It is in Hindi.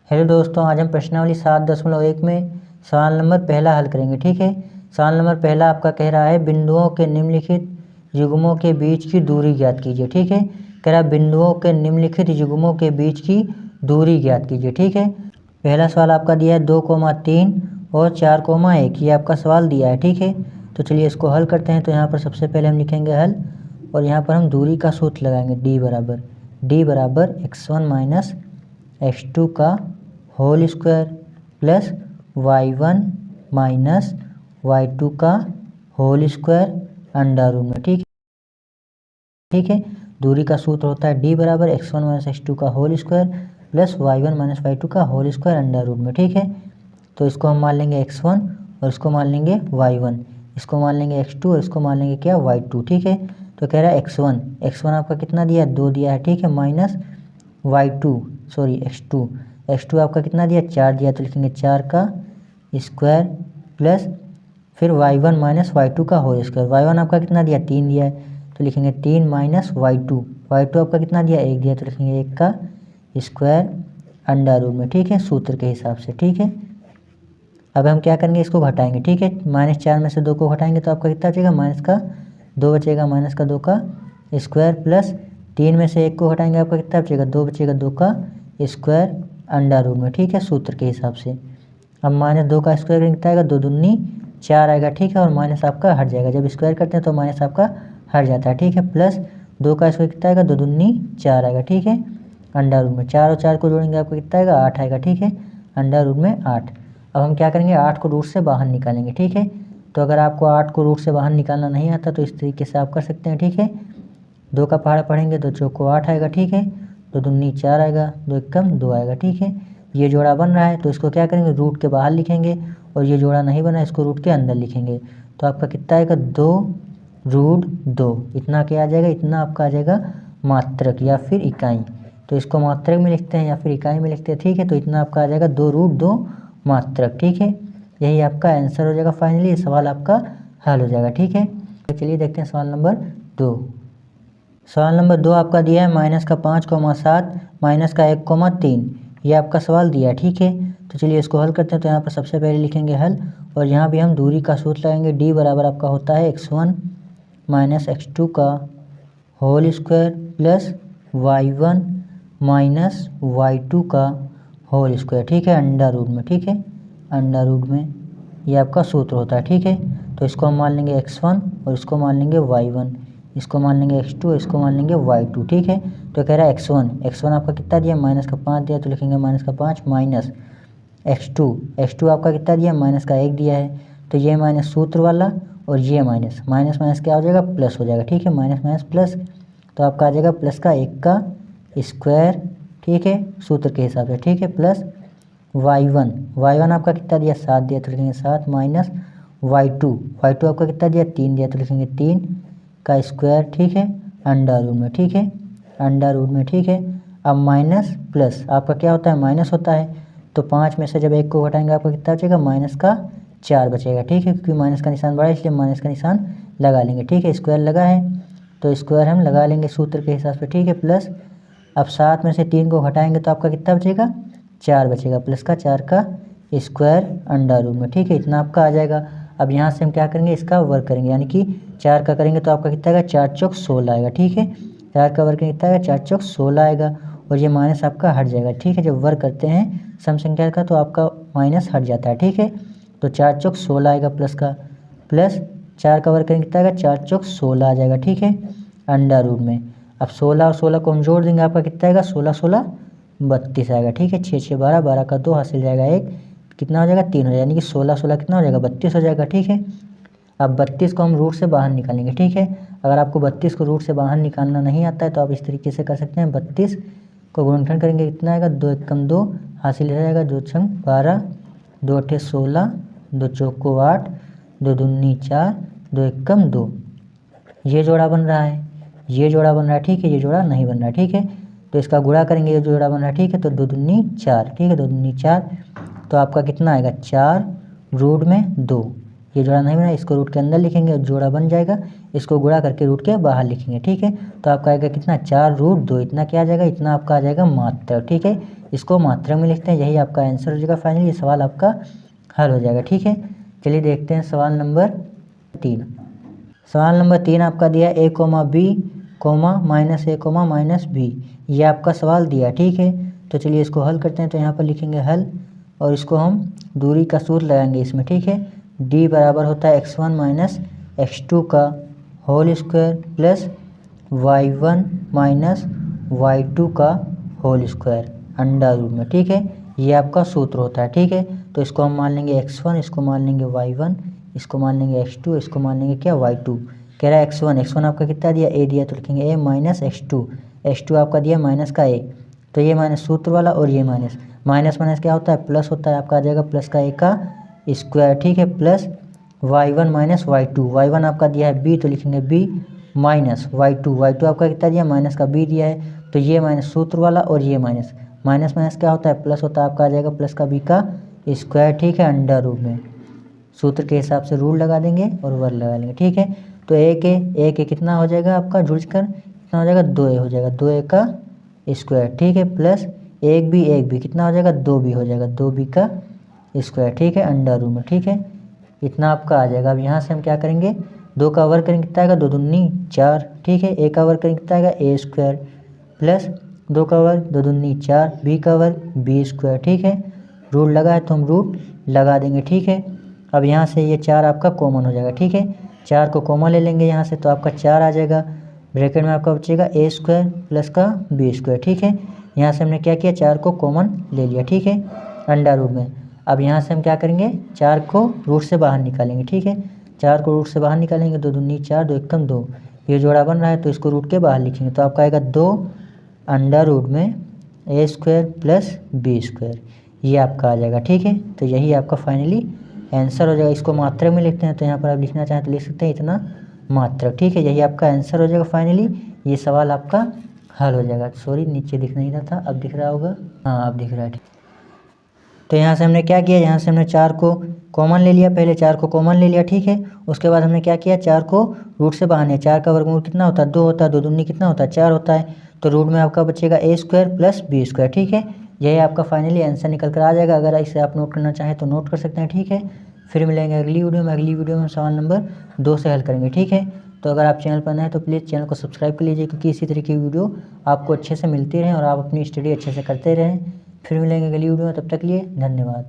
हेलो दोस्तों, आज हम प्रश्नावली 7.1 में सवाल नंबर पहला हल करेंगे। ठीक है, सवाल नंबर पहला आपका कह रहा है बिंदुओं के निम्नलिखित युग्मों के बीच की दूरी ज्ञात कीजिए। ठीक है, कह रहा है बिंदुओं के निम्नलिखित युग्मों के बीच की दूरी ज्ञात कीजिए। ठीक है, पहला सवाल आपका दिया है 2,3 और 4,1, ये आपका सवाल दिया है। ठीक है, तो चलिए इसको हल करते हैं। तो यहाँ पर सबसे पहले हम लिखेंगे हल, और यहाँ पर हम दूरी का सूत्र लगाएंगे। डी बराबर x1 माइनस x2 का whole square plus y1 minus y2 का होल स्क्वायर अंडर रूट में। ठीक है, दूरी का सूत्र होता है डी बराबर x1 माइनस x2 का whole square plus y1 minus y2 का होल स्क्वायर अंडर रूट में। ठीक है, तो इसको हम मान लेंगे x1 और इसको मान लेंगे y1, इसको मान लेंगे x2 और इसको मान लेंगे क्या, y2। ठीक है, तो कह रहा है x1 आपका कितना दिया है, 2 दिया है। ठीक है, माइनस x2 आपका कितना दिया, 4 दिया, तो लिखेंगे 4 का स्क्वायर प्लस फिर y1 माइनस y2 का होल स्क्वायर। y1 आपका कितना दिया, 3 दिया है, तो लिखेंगे 3 माइनस y2 आपका कितना दिया, 1 दिया, तो लिखेंगे 1 का स्क्वायर अंडर रूट में। ठीक है, सूत्र के हिसाब से। ठीक है, अब हम क्या करेंगे, इसको घटाएंगे। ठीक है, -4 में से 2 को घटाएंगे तो आपका कितना बचेगा, माइनस का 2 बचेगा, माइनस का 2 का स्क्वायर प्लस 3 में से 1 को घटाएंगे आपका कितना बचेगा, 2 बचेगा, 2 का स्क्वायर अंडर रूट में। ठीक है, सूत्र के हिसाब से। अब -2 का स्क्वायर कितना आएगा, 2 दूनी 4 आएगा। ठीक है, और माइनस आपका हट जाएगा, जब स्क्वायर करते हैं तो माइनस आपका हट जाता है। ठीक है, प्लस 2 का स्क्वायर कितना आएगा, 2 दूनी 4 आएगा। ठीक है, अंडर रूट में 4 और 4 को जोड़ेंगे आपको कितना आएगा, 8 आएगा। ठीक है, अंडर रूट में 8। अब हम क्या करेंगे, 8 को रूट से बाहर निकालेंगे। ठीक है, तो अगर आपको 8 को रूट से बाहर निकालना नहीं आता तो इस तरीके से आप कर सकते हैं। ठीक है, 2 का पहाड़ा पढ़ेंगे तो चौको 8 आएगा। ठीक है, 2 दूनी 4 आएगा, 2 एकम 2 आएगा। ठीक है, ये जोड़ा बन रहा है तो इसको क्या करेंगे, रूट के बाहर लिखेंगे, और ये जोड़ा नहीं बना इसको रूट के अंदर लिखेंगे। तो आपका कितना आएगा, 2√2। इतना क्या आ जाएगा, इतना आपका आ जाएगा मात्रक या फिर इकाई। तो इसको मात्रक में लिखते हैं या फिर इकाई में लिखते हैं। ठीक है, तो इतना आपका आ जाएगा 2√2 मात्रक। ठीक है, यही आपका आंसर हो जाएगा। फाइनली ये सवाल आपका हल हो जाएगा। ठीक है, तो चलिए देखते हैं सवाल नंबर 2। सवाल नंबर 2 आपका दिया है -5,7 -1,3, ये आपका सवाल दिया है। ठीक है, तो चलिए इसको हल करते हैं। तो यहाँ पर सबसे पहले लिखेंगे हल, और यहाँ भी हम दूरी का सूत्र लगाएंगे। डी बराबर आपका होता है x1 माइनस x2 का whole square plus y1 minus y2 का होल स्क्वायर। ठीक है, अंडर रूट में। ठीक है, अंडर रूट में ये आपका सूत्र होता है। ठीक है, तो इसको हम मान लेंगे x1 और इसको मान लेंगे y1, इसको मान लेंगे x2 और इसको मान लेंगे y2। ठीक है, तो कह रहा है x1 आपका कितना दिया, -5 दिया, तो लिखेंगे -5 माइनस x2 आपका कितना दिया, -1 दिया है, तो ये माइनस सूत्र वाला और ये माइनस माइनस क्या हो जाएगा, प्लस हो जाएगा। ठीक है, माइनस प्लस, तो आपका आ जाएगा प्लस का 1 का स्क्वायर। ठीक है, सूत्र के हिसाब से। ठीक है, प्लस y1 आपका कितना दिया, 7 दिया, तो लिखेंगे 7 माइनस y2 आपका कितना दिया, 3 दिया, तो लिखेंगे 3 का स्क्वायर। ठीक है, अंडर रूट में। ठीक है, अंडर रूट में। ठीक है, अब माइनस प्लस आपका क्या होता है, माइनस होता है, तो 5 में से जब 1 को घटाएंगे आपका कितना बचेगा, -4 बचेगा। ठीक है, क्योंकि माइनस का निशान बड़ा है इसलिए माइनस का निशान लगा लेंगे। ठीक है, स्क्वायर लगा है तो स्क्वायर हम लगा लेंगे सूत्र के हिसाब से। ठीक है, प्लस अब 7 में से 3 को घटाएंगे तो आपका कितना बचेगा, 4 बचेगा, प्लस का 4 का स्क्वायर अंडर रूट में। ठीक है, इतना आपका आ जाएगा। अब यहाँ से हम क्या करेंगे, इसका वर्ग करेंगे, यानी कि 4 का करेंगे तो आपका कितना आएगा, 4 चौक 16 आएगा। ठीक है, 4 का वर्ग कितना आएगा, 4 चौक 16 आएगा, और ये माइनस आपका हट जाएगा। ठीक है, जब वर्ग करते हैं सम संख्या का तो आपका माइनस हट जाता है। ठीक है, तो 4 चौक 16 आएगा, प्लस का प्लस 4 का वर्ग करेंगे कितना आएगा, 4 चौक 16 आ जाएगा। ठीक है, अंडर रूट में। अब 16 और 16 को हम जोड़ देंगे, आपका कितना आएगा, 16 32 आएगा। ठीक है, 6 6 12 12 का 2 हासिल जाएगा 1, कितना हो जाएगा, 3 हो जाएगा, यानी कि 16 कितना हो जाएगा, 32 हो जाएगा। ठीक है, अब 32 को हम रूट से बाहर निकालेंगे। ठीक है, अगर आपको 32 को रूट से बाहर निकालना नहीं आता है तो आप इस तरीके से कर सकते हैं। 32 को गुणनखंड करेंगे कितना आएगा, 2 एकम 2 हासिल हो जाएगा, 2 छंग 12, 2 अठे 16, 2 चौको 8, 2 दूनी 4, 2 एकम 2। ये जोड़ा बन रहा है, ये जोड़ा बन रहा है। ठीक है, ये जोड़ा नहीं बन रहा है। ठीक है, तो इसका गुणा करेंगे, ये जोड़ा बन रहा है। ठीक है, तो 2 दूनी 4। ठीक है, 2 दूनी 4, तो आपका कितना आएगा, 4 रूट में 2। ये जोड़ा नहीं बना, इसको रूट के अंदर लिखेंगे और जोड़ा बन जाएगा, इसको गुणा करके रूट के बाहर लिखेंगे। ठीक है, तो आपका आएगा कितना, 4√2, इतना क्या आ जाएगा, इतना आपका आ जाएगा मात्रक। ठीक है, इसको मात्रा में लिखते हैं, यही आपका आंसर हो जाएगा फाइनली। ये सवाल आपका हल हो जाएगा। ठीक है, चलिए देखते हैं सवाल नंबर 3। सवाल नंबर 3 आपका दिया a, b, minus a, minus b। ये आपका सवाल दिया। ठीक है, तो चलिए इसको हल करते हैं। तो यहाँ पर लिखेंगे हल और इसको हम दूरी का सूत्र लगाएंगे इसमें। ठीक है, d बराबर होता है x1 माइनस x2 का whole square plus y1 minus y2 का होल स्क्वायर अंडर रूट में। ठीक है, ये आपका सूत्र होता है। ठीक है, तो इसको हम मान लेंगे x1, इसको मान लेंगे y1, इसको मान लेंगे x2, इसको मान लेंगे क्या y2। कह रहा है x1 आपका कितना दिया a दिया, तो लिखेंगे a माइनस x2 आपका दिया माइनस का a, तो ये माइनस सूत्र वाला और ये माइनस माइनस क्या होता है प्लस होता है, आपका आ जाएगा प्लस का a का स्क्वायर। ठीक है, प्लस y1 माइनस y1 आपका दिया है b, तो लिखेंगे b माइनस y2 आपका कितना दिया माइनस का b दिया है, तो ये माइनस सूत्र वाला और ये माइनस क्या होता है प्लस होता है, आपका आ जाएगा प्लस का b का स्क्वायर। ठीक है, अंडर रूट में सूत्र के हिसाब से रूल लगा देंगे और वर्ग लगा लेंगे। ठीक है, तो a के कितना हो जाएगा आपका जुड़कर कितना हो जाएगा 2a हो जाएगा, 2a का स्क्वायर। ठीक है, प्लस एक भी कितना हो जाएगा 2b हो जाएगा, 2b का स्क्वायर। ठीक है, अंडर रूट में। ठीक है, इतना आपका आ जाएगा। अब यहाँ से हम क्या करेंगे 2 का वर्ग करेंगे कितना आएगा 2 दूनी 4। ठीक है, a का वर्ग करेंगे कितना आएगा a स्क्वायर प्लस 2 का वर्ग 2 दूनी 4, b का वर्ग b स्क्वायर। ठीक है, रूट लगा है तो हम रूट लगा देंगे। ठीक है, अब यहाँ से ये 4 आपका कॉमन हो जाएगा। ठीक है, 4 को कॉमन ले लेंगे यहाँ से, तो आपका 4 आ जाएगा। ब्रैकेट में आपका बचेगा a स्क्वायर प्लस का b स्क्वायर। ठीक है, यहाँ से हमने क्या किया 4 को कॉमन ले लिया। ठीक है, अंडर रूट में। अब यहाँ से हम क्या करेंगे 4 को रूट से बाहर निकालेंगे। ठीक है, 4 को रूट से बाहर निकालेंगे, 2 दूनी 4, 2 एकम 2, ये जोड़ा बन रहा है तो इसको रूट के बाहर लिखेंगे, तो आपका आएगा 2 अंडर रूट में a square plus b square, ये आपका आ जाएगा। ठीक है, तो यही आपका फाइनली आंसर हो जाएगा। इसको मात्रक में लिखते हैं, तो यहाँ पर आप लिखना चाहें तो लिख सकते हैं इतना मात्रक। ठीक है, यही आपका आंसर हो जाएगा फाइनली। ये सवाल आपका हल हो जाएगा। सॉरी, नीचे दिख नहीं रहा था, अब दिख रहा होगा, हाँ अब दिख रहा है। तो यहाँ से हमने क्या किया, यहाँ से हमने 4 को कॉमन ले लिया, पहले 4 को कॉमन ले लिया। ठीक है, उसके बाद हमने क्या किया 4 को रूट से बाहर लिया। 4 का वर्गमूल कितना होता है 2 होता है, 2 दूनी कितना होता है 4 होता है, तो रूट में आपका बचेगा a square plus b square. ठीक है, यही आपका फाइनली आंसर निकल कर आ जाएगा। अगर इसे आप नोट करना चाहें तो नोट कर सकते हैं। ठीक है, फिर मिलेंगे अगली वीडियो में। अगली वीडियो में सवाल नंबर 2 से हल करेंगे। ठीक है, तो अगर आप चैनल पर नए हैं तो प्लीज़ चैनल को सब्सक्राइब कर लीजिए, क्योंकि इसी तरीके की वीडियो आपको अच्छे से मिलती रहें और आप अपनी स्टडी अच्छे से करते रहें। फिर मिलेंगे अगली वीडियो में, तब तक लिए धन्यवाद।